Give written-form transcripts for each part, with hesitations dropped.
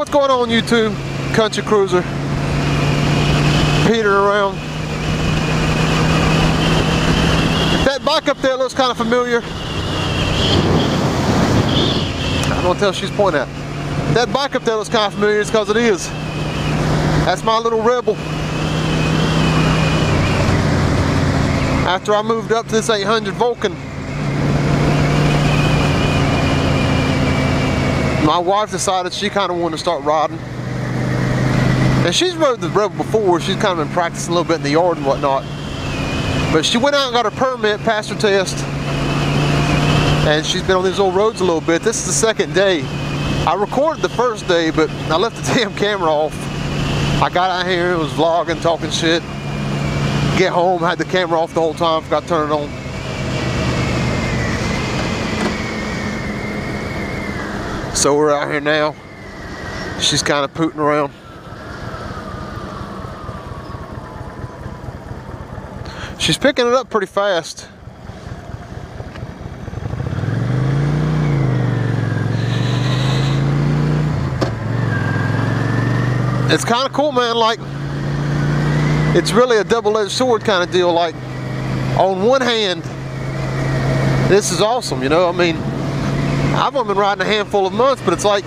What's going on YouTube? Country Cruiser. Petering around. If that bike up there looks kind of familiar, I don't tell she's pointing at. That bike up there looks kind of familiar, it's because it is. That's my little Rebel. After I moved up to this 800 Vulcan, my wife decided she kind of wanted to start riding. And she's rode the Rebel before, she's kind of been practicing a little bit in the yard and whatnot. But she went out and got her permit, passed her test, and she's been on these old roads a little bit. This is the second day. I recorded the first day, but I left the damn camera off. I got out here, was vlogging, talking shit. Get home, had the camera off the whole time, forgot to turn it on. So we're out here now. She's kind of pooting around. She's picking it up pretty fast. It's kind of cool, man. Like, it's really a double-edged sword kind of deal. Like, on one hand, this is awesome, you know. I mean, I've only been riding a handful of months, but it's like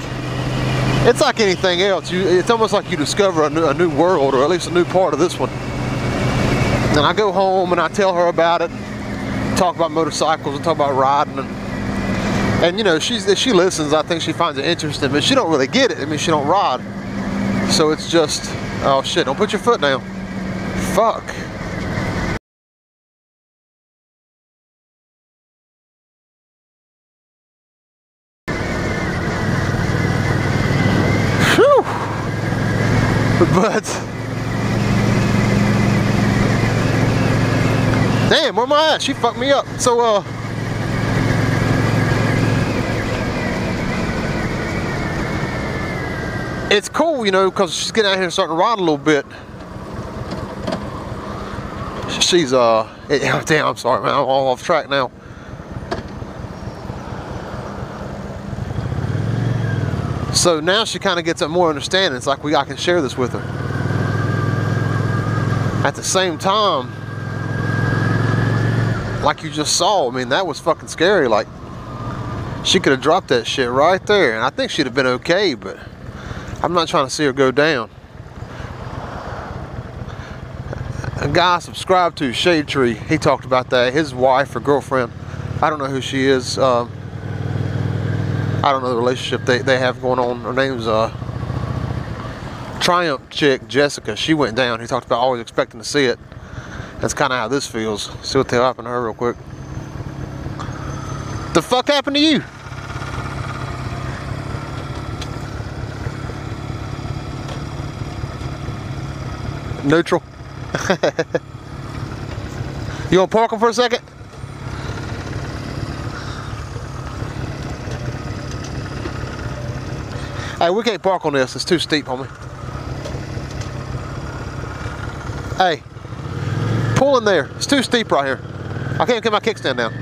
anything else. It's almost like you discover a new world, or at least a new part of this one. And I go home and I tell her about it, talk about motorcycles and talk about riding, and you know, she listens. I think she finds it interesting, but she don't really get it. I mean, she don't ride, so it's just, oh shit! Don't put your foot down. Fuck. Whew. But damn, where am I at? She fucked me up. So, it's cool, you know, because she's getting out here and starting to ride a little bit. She's, damn, I'm sorry, man. I'm all off track now. So now she kind of gets a more understanding. It's like I can share this with her. At the same time, like you just saw, I mean, that was fucking scary. Like, she could have dropped that shit right there, and I think she'd have been okay, but I'm not trying to see her go down. A guy I subscribed to, Shade Tree, he talked about that. His wife or girlfriend, I don't know who she is. I don't know the relationship they have going on. Her name's Triumph chick, Jessica. She went down. He talked about always expecting to see it. That's kind of how this feels. See what the hell happened to her real quick. The fuck happened to you? Neutral. You want to park them for a second? Hey, we can't park on this. It's too steep, homie. Hey, pull in there. It's too steep right here. I can't get my kickstand down.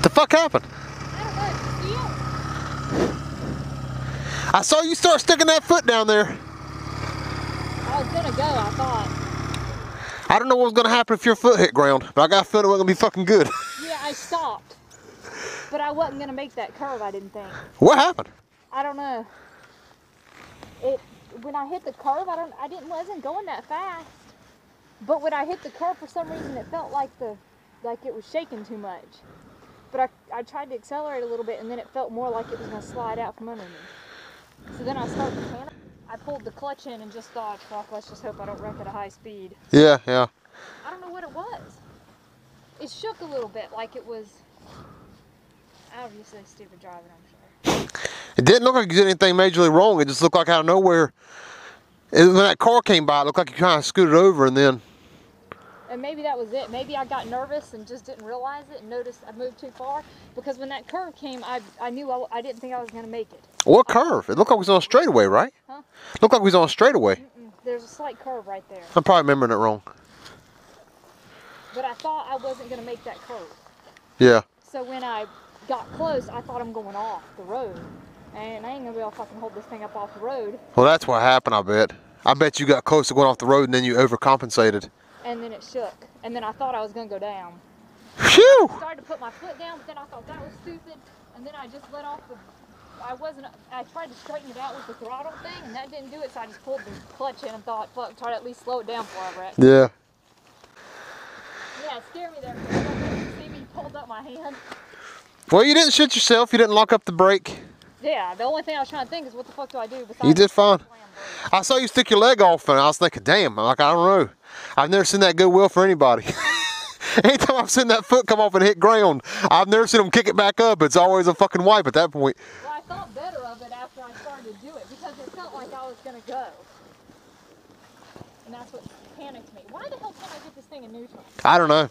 The fuck happened? I don't know. I saw you start sticking that foot down there. I was gonna go, I thought. I don't know what was gonna happen if your foot hit ground, but I got a feeling it wasn't gonna be fucking good. Yeah, I stopped. But I wasn't gonna make that curve, I didn't think. What happened? I don't know. When I hit the curve, wasn't going that fast. But when I hit the curve, for some reason, it felt like it was shaking too much. But I tried to accelerate a little bit, and then it felt more like it was going to slide out from under me. So then I started the panic. I pulled the clutch in and just thought, fuck, let's just hope I don't wreck at a high speed. Yeah, yeah. I don't know what it was. It shook a little bit, like it was obviously stupid driving, I'm sure. It didn't look like you did anything majorly wrong. It just looked like out of nowhere. When that car came by, it looked like you kind of scooted over and then. And maybe that was it. Maybe I got nervous and just didn't realize it and noticed I moved too far. Because when that curve came, I knew I didn't think I was going to make it. What curve? It looked like we was on a straightaway, right? Huh? Looked like we was on a straightaway. There's a slight curve right there. I'm probably remembering it wrong. But I thought I wasn't going to make that curve. Yeah. So when I got close, I thought I'm going off the road. And I ain't going to be able to fucking hold this thing up off the road. Well, that's what happened, I bet. I bet you got close to going off the road and then you overcompensated. And then it shook. And then I thought I was going to go down. Phew! I started to put my foot down, but then I thought that was stupid. And then I just let off the... I tried to straighten it out with the throttle thing, and that didn't do it, so I just pulled the clutch in and thought, fuck, try to at least slow it down before I wrecked. Yeah. Yeah, it scared me there for a second. You see me hold up my hand? Well, you didn't shit yourself. You didn't lock up the brake. Yeah, the only thing I was trying to think is what the fuck do I do besides... You did fine. slam brake? I saw you stick your leg off, and I was thinking, damn, like, I don't know. I've never seen that goodwill for anybody. Anytime I've seen that foot come off and hit ground, I've never seen them kick it back up. It's always a fucking wipe at that point. Well, I thought better of it after I started to do it because it felt like I was going to go. And that's what panicked me. Why the hell can't I get this thing in neutral? I don't know.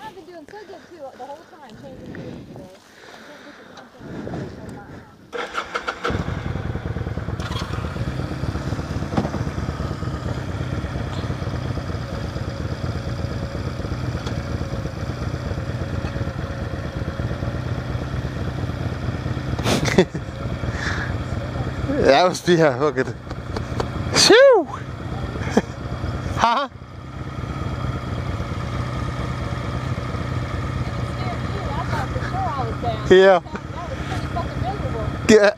I've been doing so good too the whole time changing gears today. I can't get the That was, yeah, look at it. Shoo! Huh? Yeah. Yeah.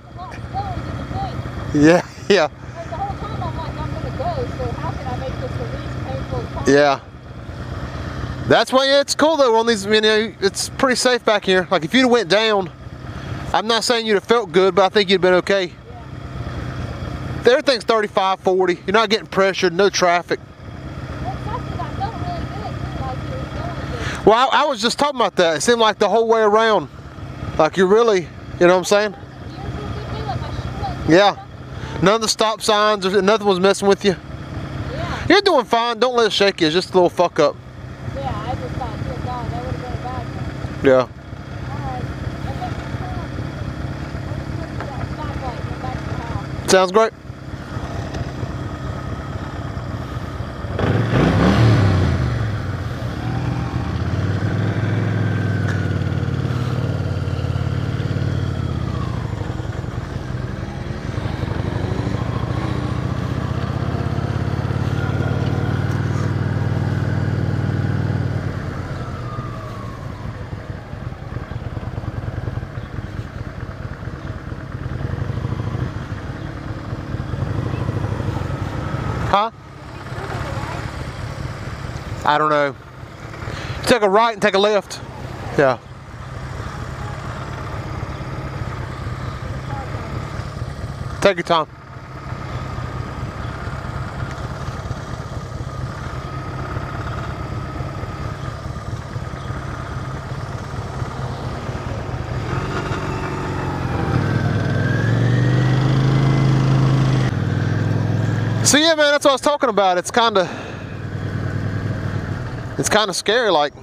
Yeah, yeah. The whole time I'm like, I'm gonna go, so how can I make this the least painful as possible? Yeah. That's why it's cool though on these, you know, it's pretty safe back here. Like if you'd have went down, I'm not saying you'd have felt good, but I think you'd have been okay. Yeah. Everything's 35, 40. You're not getting pressured, no traffic. Well, I felt really good, like it was going good. Well, I was just talking about that. It seemed like the whole way around. Like you're really, you know what I'm saying? Yeah. None of the stop signs, or nothing was messing with you. Yeah. You're doing fine. Don't let it shake you. It's just a little fuck up. Yeah, I just thought, good God, that would have been a bad one. Yeah. Alright. I think we'll stoplight, get back to the house. Sounds great. Huh? I don't know. Take a right and take a left. Yeah. Take your time. So yeah, man, that's what I was talking about. It's kind of scary. Like,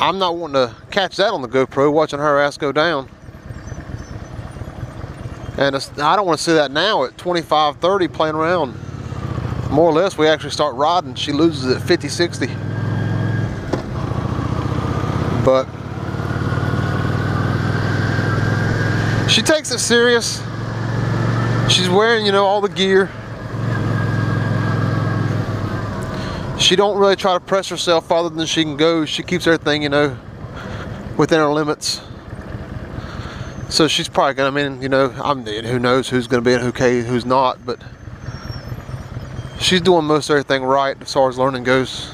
I'm not wanting to catch that on the GoPro, watching her ass go down. And I don't want to see that now at 25, 30 playing around. More or less, we actually start riding. She loses at 50, 60. But she takes it serious. She's wearing, you know, all the gear. She don't really try to press herself farther than she can go. She keeps everything, you know, within her limits. So she's probably gonna, I mean, you know, who knows who's gonna be and who's not, but she's doing most everything right as far as learning goes.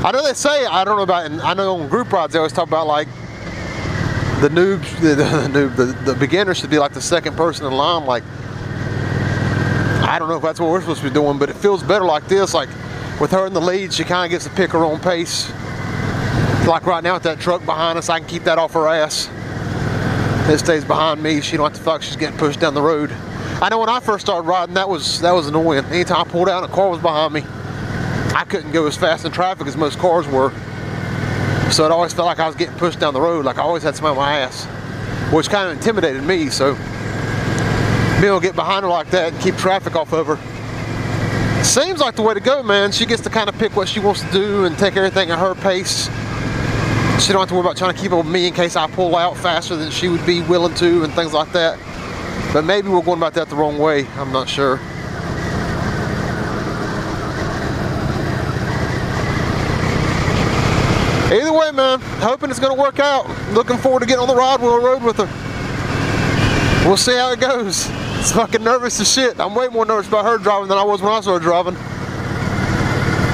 I know they say, I don't know about, I know on group rides they always talk about like the noobs, the beginner should be like the second person in line. Like, I don't know if that's what we're supposed to be doing, but it feels better like this. Like with her in the lead, she kind of gets to pick her own pace. Like right now with that truck behind us, I can keep that off her ass. It stays behind me. She don't have to feel like she's getting pushed down the road. I know when I first started riding, that was annoying. Anytime I pulled out and a car was behind me, I couldn't go as fast in traffic as most cars were. So it always felt like I was getting pushed down the road. Like I always had somebody on my ass, which kind of intimidated me. So being able to get behind her like that and keep traffic off of her seems like the way to go, man. She gets to kind of pick what she wants to do and take everything at her pace. She don't have to worry about trying to keep up with me in case I pull out faster than she would be willing to and things like that. But maybe we're going about that the wrong way. I'm not sure. Either way, man, hoping it's going to work out. Looking forward to getting on the ride road with her. We'll see how it goes. It's fucking nervous as shit. I'm way more nervous about her driving than I was when I started driving.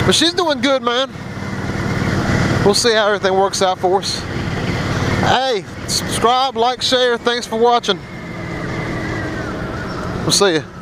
But she's doing good, man. We'll see how everything works out for us. Hey, subscribe, like, share. Thanks for watching. We'll see you.